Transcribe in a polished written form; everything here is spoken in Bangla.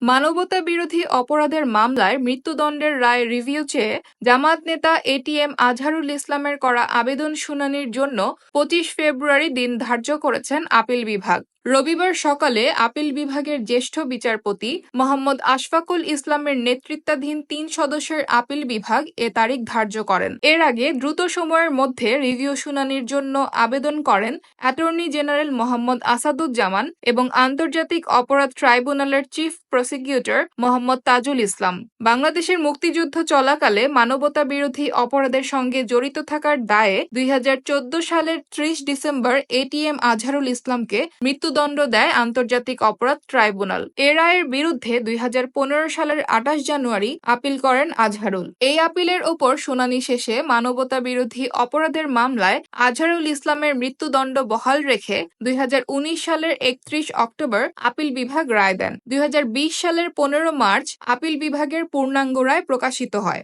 মানবতা বিরোধী অপরাধের মামলায় মৃত্যুদণ্ডের রায় রিভিউ চেয়ে জামায়াত নেতা এটিএম আজহারুল ইসলামের করা আবেদন শুনানির জন্য ২৫ ফেব্রুয়ারি দিন ধার্য করেছেন আপিল বিভাগ। রবিবার সকালে আপিল বিভাগের জ্যেষ্ঠ বিচারপতি মোহাম্মদ আশফাকুল ইসলামের নেতৃত্বাধীন ৩ সদস্যের আপিল বিভাগ এ তারিখ ধার্য করেন। এর আগে দ্রুত সময়ের মধ্যে রিভিউ শুনানির জন্য আবেদন করেন অ্যাটর্নি জেনারেল মোহাম্মদ আসাদুজ্জামান এবং আন্তর্জাতিক অপরাধ ট্রাইব্যুনালের চিফ প্রসিকিউটর মোহাম্মদ তাজুল ইসলাম। বাংলাদেশের মুক্তিযুদ্ধ চলাকালে মানবতা বিরোধী অপরাধের সঙ্গে জড়িত থাকার দায়ে ২০১৪ সালের ৩০ ডিসেম্বর এটিএম আজহারুল ইসলামকে মৃত্যুদণ্ড দেয় আন্তর্জাতিক অপরাধ ট্রাইব্যুনাল। এ রায়ের বিরুদ্ধে ২০১৫ সালের ২৮ জানুয়ারি আপিল করেন আজহারুল। এই আপিলের ওপর শুনানি শেষে মানবতা বিরোধী অপরাধের মামলায় আজহারুল ইসলামের মৃত্যুদণ্ড বহাল রেখে ২০১৯ সালের ৩১ অক্টোবর আপিল বিভাগ রায় দেন। ২০২০ সালের ১৫ মার্চ আপিল বিভাগের পূর্ণাঙ্গ রায় প্রকাশিত হয়।